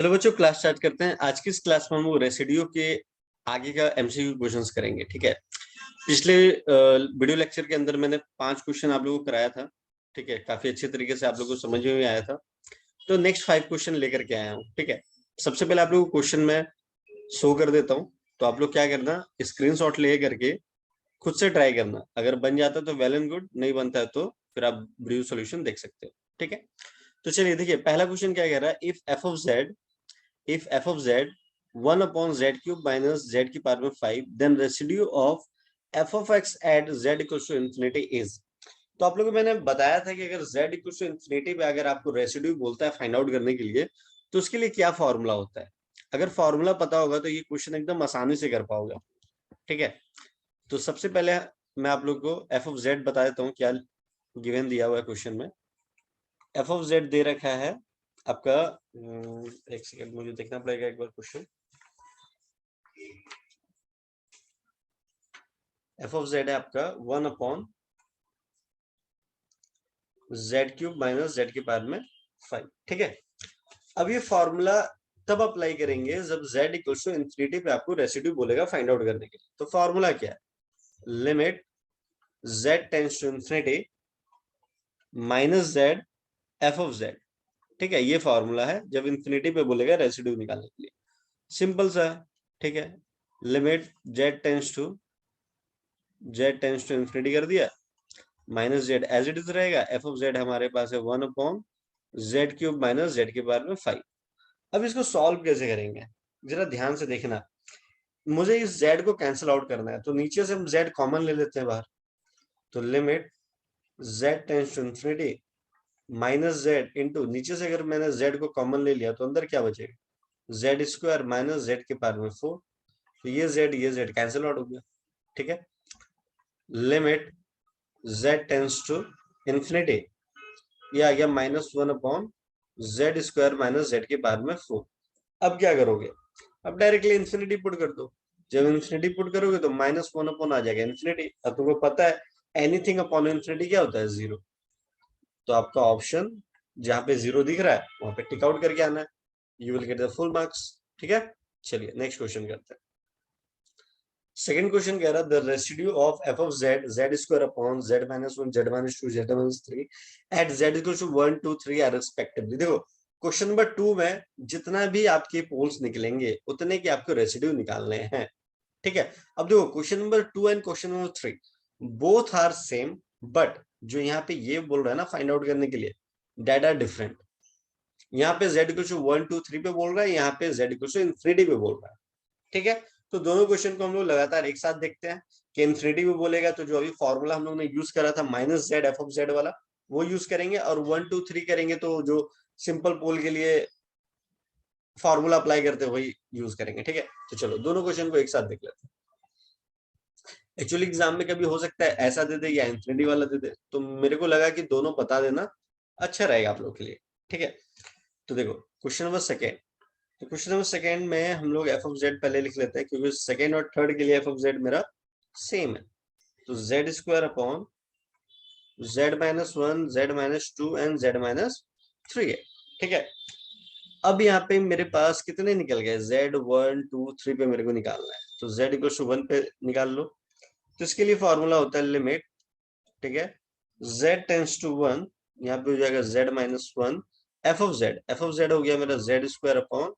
चलो बच्चों, class start करते हैं। आज की इस क्लास में हम लोग रेसिड्यू के आगे का एमसीक्यू क्वेश्चंस करेंगे। ठीक है। पिछले वीडियो लेक्चर के अंदर मैंने 5 क्वेश्चन आप लोगों को कराया था। ठीक है, काफी अच्छे तरीके से आप लोगों को समझ में आया था। तो नेक्स्ट 5 क्वेश्चन लेकर के आया हूँ। ठीक है। सबसे पहले आप लोगों को क्वेश्चन में शो कर देता हूँ, तो आप लोग क्या करना, स्क्रीनशॉट ले करके खुद से ट्राई करना। अगर बन जाता है तो वेल एंड गुड, नहीं बनता है तो फिर आप वीडियो सोल्यूशन देख सकते हो। ठीक है। तो चलिए देखिए, पहला क्वेश्चन क्या कह रहा है। if f of z 1 upon z cube minus z की पावर में 5, then residue of f of x at z equals to infinity is। तो आप लोगों को मैंने बताया था कि अगर z equals to infinity पे अगर आपको रेसिड्यू बोलता है फाइंड आउट करने के लिए, तो उसके लिए क्या फॉर्मूला होता है। अगर फॉर्मूला पता होगा तो ये क्वेश्चन एकदम आसानी से कर पाओगे। ठीक है। तो सबसे पहले मैं आप लोग को f of z बता देता हूँ क्या गिवन दिया हुआ है क्वेश्चन में। f of z दे रखा है आपका, एक सेकंड मुझे देखना पड़ेगा एक बार क्वेश्चन। f of z है आपका 1 upon z cube minus z की पावर में 5। ठीक है। अब ये फॉर्मूला तब अप्लाई करेंगे जब z इक्वल्स टू इंफिनिटी पे आपको रेसिड्यू बोलेगा फाइंड आउट करने के लिए। तो फॉर्मूला क्या है, limit z tends to infinity minus z f of z। ठीक है, ये फॉर्मूला है जब इंफिनिटी पे बोलेगा रेसिड्यू निकालने के लिए। सिंपल सा। ठीक है, limit z tends to infinity कर दिया, minus z as it is रहेगा। एफ ऑफ जेड हमारे पास है 1 upon z cube minus z के पावर में 5। अब इसको सॉल्व कैसे करेंगे, जरा ध्यान से देखना। मुझे इस जेड को कैंसिल आउट करना है, तो नीचे से हम जेड कॉमन ले लेते हैं बाहर। तो limit z tends to infinity minus z into, नीचे से अगर मैंने जेड को कॉमन ले लिया तो अंदर क्या बचेगा, जेड स्क्वायर माइनस जेड के पावर में 4। तो ये जेड कैंसिल आउट हो गया। ठीक है। Limit z tends to infinity, ये आ गया -1 upon z square minus z के पावर में 4। अब क्या करोगे, अब डायरेक्टली इंफिनिटी पुट कर दो। जब इंफिनिटी पुट करोगे तो -1 अपॉन आ जाएगा इंफिनिटी। अब तुमको पता है एनीथिंग अपॉन इंफिनिटी क्या होता है, 0। तो आपका ऑप्शन जहां पे 0 दिख रहा है वहां पे टिक आउट करके आना है, you will get the full marks. ठीक है। चलिए नेक्स्ट क्वेश्चन करते हैं। सेकंड क्वेश्चन कह रहा है the residue of f of z z square upon z minus 1 z minus 2 z minus 3 at z equal to 1 2 3 are respectively. देखो question number 2 में जितना भी आपके पोल्स निकलेंगे उतने की आपको रेसिड्यू निकालने हैं। ठीक है। अब देखो question number 2 and question number 3 both are same, but जो यहाँ पे ये बोल रहा है ना फाइंड आउट करने के लिए, डेट आर डिफरेंट। यहाँ पे जेड इक्वल टू 1 2 3 पे बोल रहा है, यहाँ पे जेड इक्वल टू इंफिनिटी पे बोल रहा है। ठीक है। तो दोनों क्वेश्चन को हम लोग लगातार एक साथ देखते हैं कि इंफिनिटी में बोलेगा तो जो अभी फॉर्मूला हम लोग ने यूज करा था minus Z F of Z वाला वो यूज करेंगे, और 1 2 3 करेंगे तो जो सिंपल पोल के लिए फॉर्मूला अप्लाई करते हैं वही यूज करेंगे। ठीक है। तो चलो दोनों क्वेश्चन को एक साथ देख लेते हैं। एक्चुअली एग्जाम में कभी हो सकता है ऐसा दे दे या इंफिनिटी वाला दे दे, तो मेरे को लगा कि दोनों बता देना अच्छा रहेगा आप लोग के लिए। ठीक है। तो देखो क्वेश्चन नंबर सेकेंड, तो क्वेश्चन नंबर सेकंड में हम लोग एफ ऑफ जेड पहले लिख लेते हैं क्योंकि सेकंड और थर्ड के लिए एफ ऑफ जेड मेरा सेम है। तो Z square upon z minus 1 z minus 2 and Z minus 3 है। ठीक है। अब यहाँ पे मेरे पास कितने निकल गए, जेड 1 2 3 पे मेरे को निकालना है, तो जेड इक्वल टू 1 पे निकाल लो। तो इसके लिए फॉर्मूला होता है लिमिट, ठीक है, जेड टेंस टू 1, यहाँ पे हो जाएगा Z minus 1 F of Z हो गया मेरा Z square upon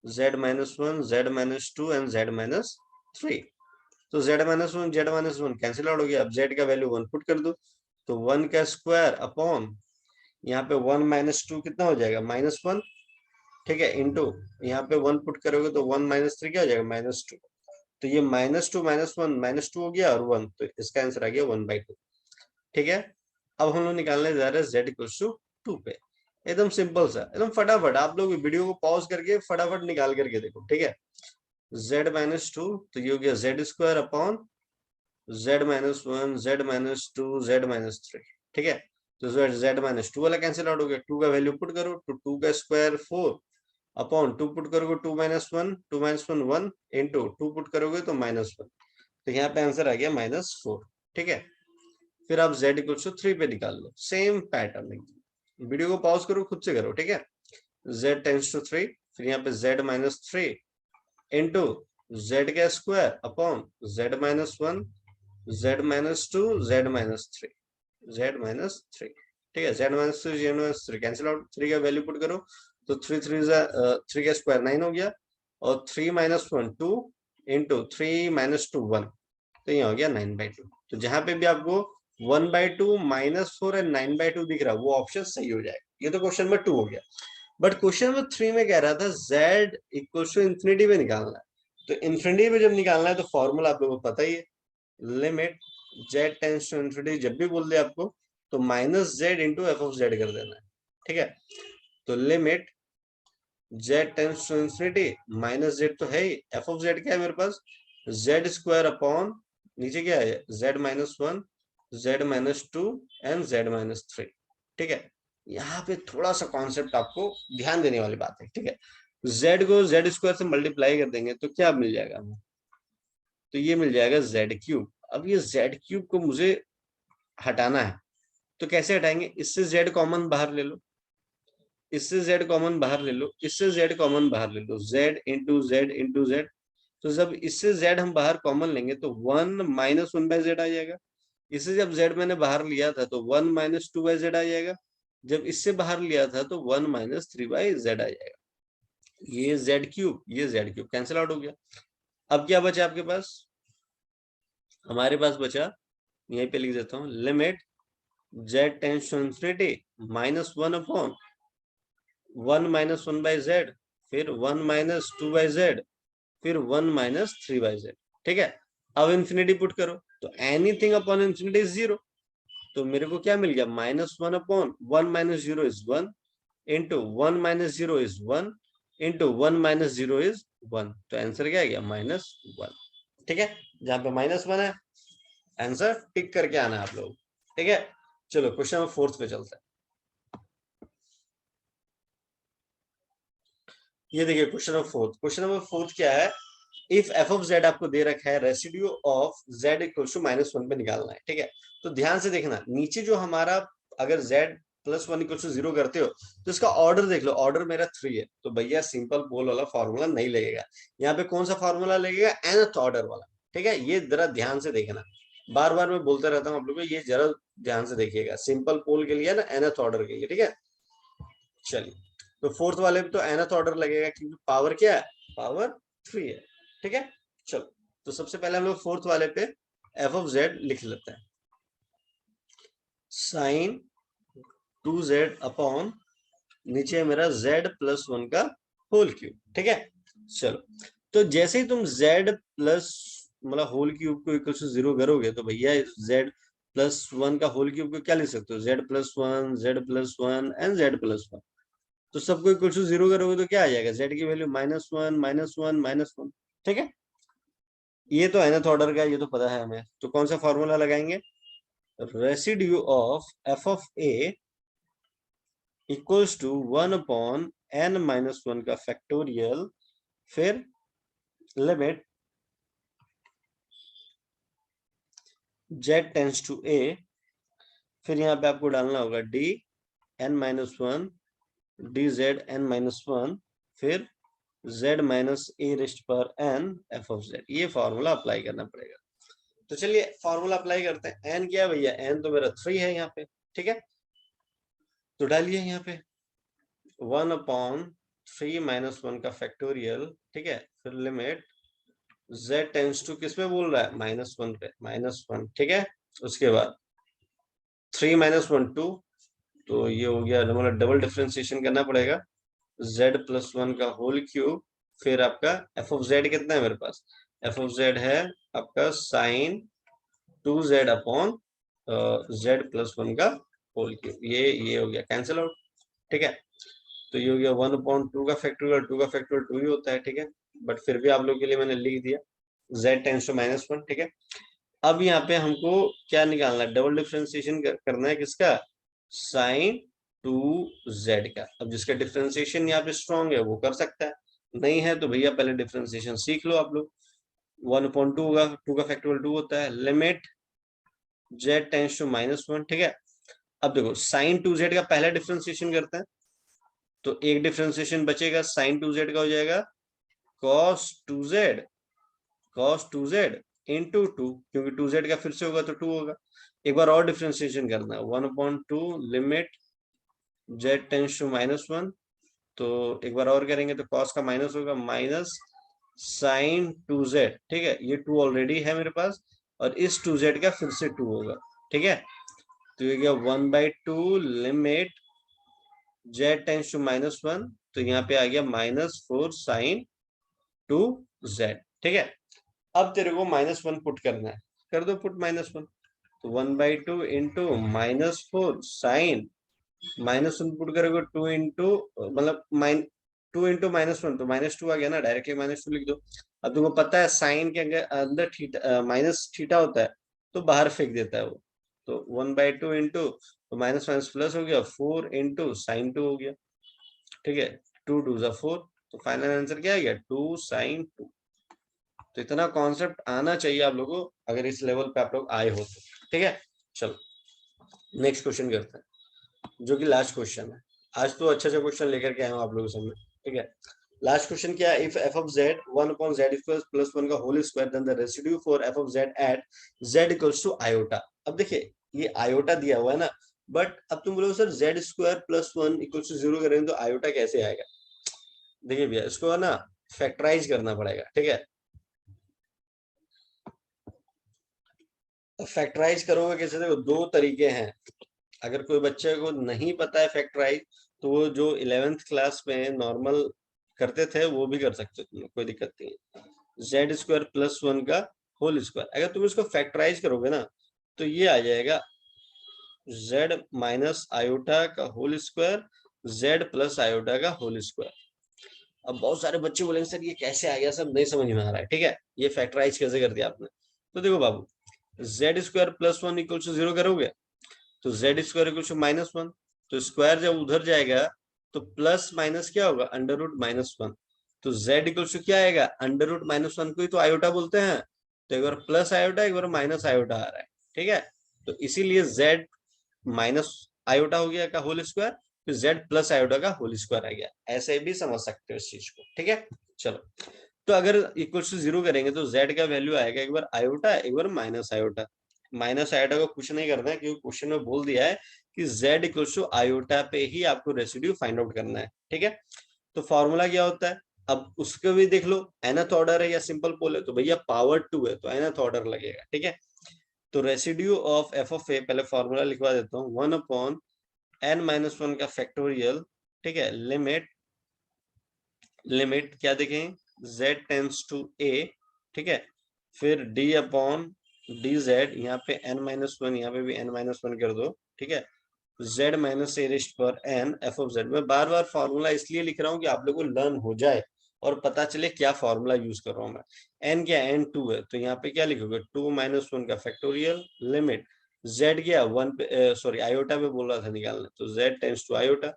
z minus 1 z minus 2 and z minus 3। तो z minus 1 z minus 1 cancel out हो गया। अब z का वैल्यू 1 पुट कर दो, तो 1 का स्क्वायर अपॉन यहाँ पे 1 माइनस 2 कितना हो जाएगा -1। ठीक है, इंटू यहाँ पे 1 पुट करोगे तो 1 माइनस 3 क्या हो जाएगा -2। तो ये -2 -1 -2 हो गया और 1, तो इसका आंसर आ गया 1/2। ठीक है। अब हम लोग निकालने जा रहे हैं z इक्वल्स टू 2 पे। एकदम सिंपल सा, एकदम फटाफट आप लोग वीडियो को पॉज करके फटाफट निकाल करके देखो। ठीक है। z माइनस 2, तो ये हो गया Z square upon z minus 1 z minus 2 z minus 3। ठीक है। तो जेड माइनस 2 वाला कैंसिल आउट हो गया, 2 का वैल्यू पुट करो तो 2 का स्क्वायर 4 अपॉन 2 पुट करोगे 2 माइनस 1 1 इंटू 2 पुट करोगे तो -1। तो यहाँ पे आंसर आ गया -4। ठीक है। फिर आप z इक्वल टू 3 पे निकाल लो, सेम पैटर्न। वीडियो को पॉज करो, खुद से करो। ठीक है। z टेंस टू 3, फिर यहाँ पे z minus three into z का square upon z minus one, z minus two, z minus three, z minus three. ठीक है, z minus three, z minus three cancel out, three का value put करो तो three three three का square nine हो गया, और three minus one two into three minus two one, तो ये हो गया 9/2। तो जहां पे भी आपको 1/2 -4 एंड 9/2 दिख रहा है वो ऑप्शन सही हो जाएगा। ये तो क्वेश्चन नंबर 2 हो गया। बट क्वेश्चन नंबर 3 में कह रहा था z इक्वल टू इंफिनिटी पे निकालना है। तो इंफिनिटी पे जब निकालना है तो फॉर्मूला आप लोगों को पता ही है, limit z tends to infinity, जब भी बोल दे आपको तो minus z into f of z कर देना है। ठीक है, तो limit z tends to infinity minus z तो है ही, एफ ऑफ जेड क्या है मेरे पास, जेड स्क्वायर अपॉन नीचे क्या है z minus one, z minus to and z minus three. ठीक है, यहाँ पे थोड़ा सा कॉन्सेप्ट आपको ध्यान देने वाली बात है। ठीक है, z को z स्क्वायर से मल्टीप्लाई कर देंगे तो क्या मिल जाएगा हमें, तो ये मिल जाएगा z क्यूब। अब ये z क्यूब को मुझे हटाना है, तो कैसे हटाएंगे, इससे z कॉमन बाहर ले लो, इससे z कॉमन बाहर ले लो, इससे z कॉमन बाहर ले लो, z into Z into Z. तो जब इससे z हम बाहर कॉमन लेंगे तो 1 - 1/z आ जाएगा। इससे जब z मैंने बाहर लिया था तो 1 - 2/z आ जाएगा। जब इससे बाहर लिया था तो 1 - 3/z आ जाएगा। ये z क्यूब, ये z क्यूब कैंसिल आउट हो गया। अब क्या बचा आपके पास, हमारे पास बचा, यहीं पे लिख देता हूँ, limit z tends to infinity -1 upon 1 - 1/z, फिर 1 - 2/z, फिर 1 - 3/z। ठीक है, अब इंफिनिटी पुट करो तो anything upon infinity is zero, तो मेरे को क्या मिल गया, -1 upon 1 - 0 is 1 into 1 - 0 is 1 into 1 - 0 is 1। तो आंसर क्या आ गया, -1। ठीक है, जहां पे -1 है आंसर टिक करके आना है आप लोग। ठीक है, चलो क्वेश्चन नंबर 4 पे चलते हैं। ये देखिए क्वेश्चन नंबर 4, क्वेश्चन नंबर 4 क्या है, इफ एफ ऑफ जेड आपको दे रखा है, residue of z equal to -1 पे निकालना है। ठीक है, तो ध्यान से देखना नीचे जो हमारा, अगर जेड +1 इक्वल टू 0 करते हो तो इसका ऑर्डर देख लो, ऑर्डर मेरा 3 है, तो भैया सिंपल पोल वाला फॉर्मूला नहीं लगेगा। यहाँ पे कौन सा फॉर्मूला लगेगा, nth ऑर्डर वाला। ठीक है, ये जरा ध्यान से देखना, बार बार मैं बोलता रहता हूँ आप लोगों को, ये जरा ध्यान से देखिएगा, सिंपल पोल के लिए ना, nth ऑर्डर के लिए। ठीक है, चलिए, तो फोर्थ वाले में तो nth ऑर्डर लगेगा क्योंकि पावर क्या है, पावर 3 है। ठीक है, चलो, तो सबसे पहले हम लोग फोर्थ वाले पे एफ ऑफ जेड लिख लेते हैं, साइन 2z अपॉन नीचे मेरा z+1 का होल क्यूब। ठीक है, चलो, तो जैसे ही तुम z प्लस मतलब होल क्यूब को इक्वल टू 0 करोगे तो भैया z+1 का होल क्यूब को क्या लिख सकते हो, z+1, z+1 एंड z+1। तो सबको इक्वल टू 0 करोगे तो क्या आ जाएगा, z की वैल्यू -1 -1 -1। ठीक है, ये तो nth ऑर्डर का, ये तो पता है हमें, तो कौन सा फॉर्मूला लगाएंगे, residue of f of a equals to 1/n-1 का फैक्टोरियल, फिर limit z tends to a, फिर यहाँ पे आपको डालना होगा dn-1 dz(n-1), फिर z माइनस ए रेस्ट पर n एफ ऑफ जेड। ये फॉर्मूला अप्लाई करना पड़ेगा। तो चलिए फॉर्मूला अप्लाई करते हैं। n क्या है भैया, n तो मेरा 3 है यहाँ पे। ठीक है, तो डालिए यहाँ पे 1/3 - 1 का फैक्टोरियल। ठीक है, फिर लिमिट z टेंड्स टू किस पे बोल रहा है, -1 पे, -1। ठीक है, उसके बाद 3 - 1 2, तो ये हो गया, मतलब डबल डिफरेंशिएशन करना पड़ेगा, z+1 का होल क्यूब, फिर आपका एफ ऑफ जेड कितना है मेरे पास, एफ ऑफ जेड है आपका साइन 2z अपॉन z+1 का होल क्यूब। ये हो गया कैंसिल आउट। ठीक है, तो ये हो गया 1/2 का फैक्टोरियल, 2 का फैक्टोरियल 2 ही होता है। ठीक है, बट फिर भी आप लोग के लिए मैंने लिख दिया z टेंड्स टू -1। ठीक है, अब यहाँ पे हमको क्या निकालना है, डबल डिफरेंशिएशन करना है किसका, साइन 2z का। अब जिसका डिफरेंशिएशन यहाँ पे स्ट्रॉन्ग है वो कर सकता है, नहीं है तो भैया पहले डिफरेंशिएशन सीख लो आप लोग। 1/2 होगा, 2 का फैक्टोरियल 2 होता है, लिमिट z टेंड्स टू -1। ठीक है, अब देखो साइन 2z का पहला डिफरेंशिएशन करते हैं, तो एक डिफ्रेंसिएशन बचेगा, साइन 2z का हो जाएगा cos 2z, cos 2z into 2, क्योंकि 2z का फिर से होगा तो 2 होगा। एक बार और डिफ्रेंसिएशन करना है, 1/2 लिमिट z टेंस टू -1, तो एक बार और करेंगे तो cos का माइनस होगा, माइनस साइन 2z, ठीक है, ये 2 ऑलरेडी है मेरे पास, और इस 2z का फिर से 2 होगा, ठीक है। तो ये गया 1/2 लिमिट z टेंस टू -1, तो यहाँ पे आ गया -4 साइन 2z, ठीक है। अब तेरे को -1 पुट करना है, कर दो पुट -1, तो 1/2 इंटू -4 साइन, -1 पुट करोगे 2 इंटू मतलब 2 इंटू -1 तो -2 आ गया ना, डायरेक्टली -2 लिख दो। अब तुमको पता है साइन के अंदर थीटा माइनस थीटा होता है, तो बाहर फेंक देता है वो, तो 1/2 इंटू तो माइनस माइनस प्लस हो गया, 4 इंटू साइन 2 हो गया, ठीक है, 2 2 जा 4, तो फाइनल आंसर क्या आ गया 2 साइन 2। तो इतना कॉन्सेप्ट आना चाहिए आप लोगों को, अगर इस लेवल पे आप लोग आए हो तो, ठीक है। चलो नेक्स्ट क्वेश्चन करते हैं, जो कि लास्ट क्वेश्चन है। आज तो अच्छा अच्छा क्वेश्चन लेकर के आया हूँ आप लोगों के सामने, ठीक है। लास्ट क्वेश्चन क्या है, if f of z 1/z² plus 1 का whole square then the residue for f of z at z equals to iota. अब देखिए ये आयोटा दिया हुआ है ना, बट अब तुम बोलो sir z² plus 1 equals to 0 करेंगे तो आयोटा कैसे आएगा। देखिए भैया इसको है ना फैक्टराइज करना पड़ेगा, ठीक है। फैक्टराइज करोगे कैसे, देखो दो तरीके हैं। अगर कोई बच्चे को नहीं पता है फैक्टराइज, तो वो जो 11th क्लास में नॉर्मल करते थे वो भी कर सकते हो, कोई दिक्कत नहीं है। z² प्लस 1 का होल स्क्वायर, अगर तुम इसको फैक्टराइज करोगे ना तो ये आ जाएगा z माइनस आयोटा का whole square, z plus iota का होल स्क्वायर। अब बहुत सारे बच्चे बोलेंगे सर ये कैसे आ गया, सब नहीं समझ में आ रहा है, ठीक है, ये फैक्टराइज कैसे कर दिया आपने। तो देखो बाबू, z² प्लस 1 इक्वल टू 0 करोगे तो z² इक्वल टू -1, तो स्क्वायर जब उधर जाएगा तो प्लस माइनस क्या होगा √-1, तो z इक्वल टू क्या आएगा √-1 को ही तो आयोटा बोलते हैं। तो एक बार प्लस आयोटा एक बार माइनस आयोटा आ रहा है, ठीक है। तो इसीलिए z माइनस आयोटा हो गया का होल स्क्वायर, फिर z प्लस आयोटा का होल स्क्वायर आ गया, ऐसे भी समझ सकते हो इस चीज को, ठीक है। चलो तो अगर इक्वल टू 0 करेंगे तो z का वैल्यू आएगा एक बार आयोटा एक बार माइनस आयोटा। माइनस आयोटा को कुछ नहीं करना है, क्योंकि क्वेश्चन में बोल दिया है कि z इक्वल टू आयोटा पे ही आपको रेसिड्यू फाइंड आउट करना है, ठीक है। तो फॉर्मूला क्या होता है, अब उसको भी देख लो, nth ऑर्डर है या सिंपल पोल है, तो भैया पावर 2 है तो nth ऑर्डर लगेगा, ठीक है। तो रेसिड्यू ऑफ एफ ऑफ ए, पहले फॉर्मूला लिखवा देता हूँ, 1/n-1 का फैक्टोरियल, ठीक है, लिमिट लिमिट क्या देखें z टेंस टू a, ठीक है, फिर d अपॉन dz, यहाँ पे n-1 यहाँ पे भी n-1 कर दो, ठीक है, z माइनस ए रेस्ट पर n एफ ऑफ जेड। मैं बार बार फॉर्मूला इसलिए लिख रहा हूँ कि आप लोगों को लर्न हो जाए और पता चले क्या फॉर्मूला यूज कर रहा हूँ मैं। n क्या n2 है, तो यहाँ पे क्या लिखोगे 2-1 का फैक्टोरियल, लिमिट z क्या 1 पे सॉरी आयोटा पे बोल रहा था निकालने, तो z टेंस टू आयोटा,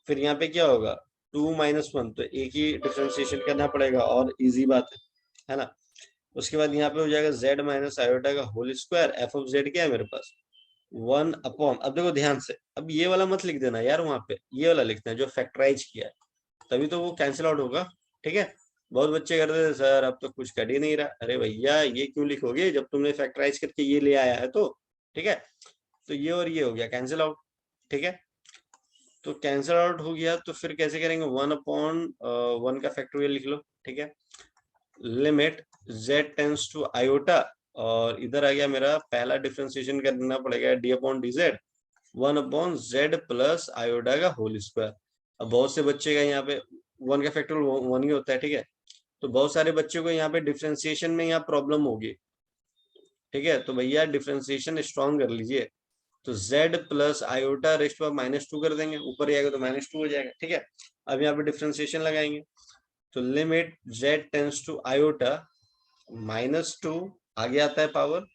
फिर यहाँ पे क्या होगा 2-1, तो एक ही डिफरेंशिएशन करना पड़ेगा और इजी बात है ना। उसके बाद यहाँ पे हो जाएगा z माइनस आयोटा का whole square, f of z क्या है मेरे पास 1 अपॉन, अब देखो ध्यान से, अब ये वाला मत लिख देना यार, वहां पे ये वाला लिखना है जो फैक्टराइज किया है, तभी तो वो कैंसिल आउट होगा, ठीक है। बहुत बच्चे करते थे सर अब तो कुछ कर ही नहीं रहा, अरे भैया ये क्यों लिखोगे जब तुमने फैक्टराइज करके ये ले आया है तो, ठीक है। तो ये और ये हो गया कैंसिल आउट, ठीक है। तो कैंसिल आउट हो गया तो फिर कैसे करेंगे 1/1 का फैक्टोरियल लिख लो, ठीक है, limit z tends to iota, और इधर आ गया मेरा पहला डिफरेंशिएशन करना पड़ेगा d upon dz, 1/z plus iota का होल स्क्वायर। अब बहुत से बच्चे का यहाँ पे 1 का फैक्टोरियल 1 ही होता है, ठीक है, तो बहुत सारे बच्चों को यहाँ पे डिफरेंशिएशन में यहाँ प्रॉब्लम होगी, ठीक है। तो भैया डिफरेंशिएशन स्ट्रॉन्ग कर लीजिए, तो z प्लस आयोटा रेस्ट पर -2 कर देंगे, ऊपर जाएगा तो -2 हो जाएगा, ठीक है। अब यहाँ पे डिफरेंशिएशन लगाएंगे, तो limit z tends to iota -2, आगे आता है पावर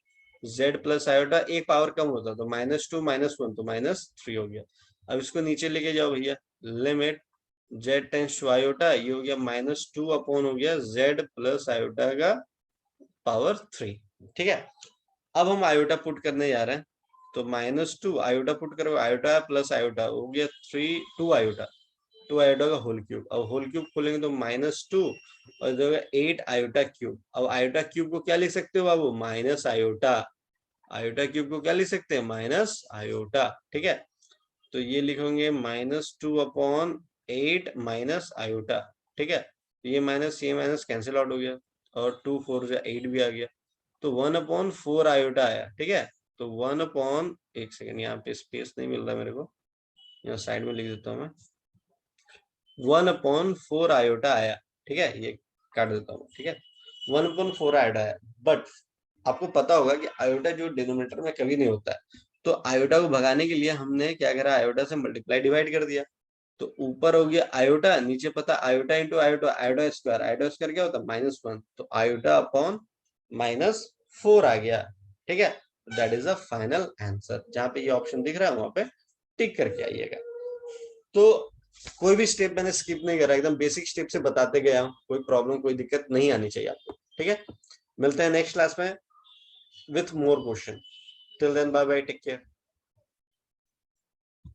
z प्लस आयोटा, एक पावर कम होता तो -2 -1 तो -3 हो गया। अब इसको नीचे लेके जाओ भैया, limit z tends to iota, ये हो गया -2 अपॉन हो गया z प्लस आयोटा का पावर 3, ठीक है। अब हम आयोटा पुट करने जा रहे हैं, तो -2 आयोटा पुट करो, आयोटा प्लस आयोटा हो गया 2 आयोटा, 2 आयोटा का होल क्यूब। अब होल क्यूब खोलेंगे तो -2 और इधर होगा 8 आयोटा क्यूब। अब आयोटा क्यूब को क्या लिख सकते हो बाबू, माइनस आयोटा। आयोटा क्यूब को क्या लिख सकते हैं, माइनस आयोटा। ठीक है, तो ये लिखेंगे -2/8 माइनस आयोटा। ठीक है, ये माइनस कैंसिल आउट हो गया और 2 4 से 8 भी आ गया, तो 1/4 आयोटा आया। ठीक है, तो 1 एक सेकेंड, यहाँ पे स्पेस नहीं मिल रहा मेरे को, यहाँ साइड में लिख देता हूँ मैं, 1/4 आयोटा आया। ठीक है, ये काट देता हूँ। ठीक है, 1/4 आयोटा आया। बट आपको पता होगा कि आयोटा जो डिनोमिनेटर में कभी नहीं होता है, तो आयोटा को भगाने के लिए हमने क्या करा, आयोटा से मल्टीप्लाई डिवाइड कर दिया। तो ऊपर हो गया आयोटा, नीचे पता iota into iota, iota square क्या होता है, -1, तो आयोटा अपॉन -4 आ गया। ठीक है, that is a final answer. जहां पे ये ऑप्शन दिख रहा है वहां पे टिक करके आइएगा। तो कोई भी स्टेप मैंने स्किप नहीं करा, एकदम बेसिक स्टेप से बताते गया हूं, कोई प्रॉब्लम कोई दिक्कत नहीं आनी चाहिए आपको। ठीक है, मिलते हैं नेक्स्ट क्लास में with more question. Till then bye bye, take care.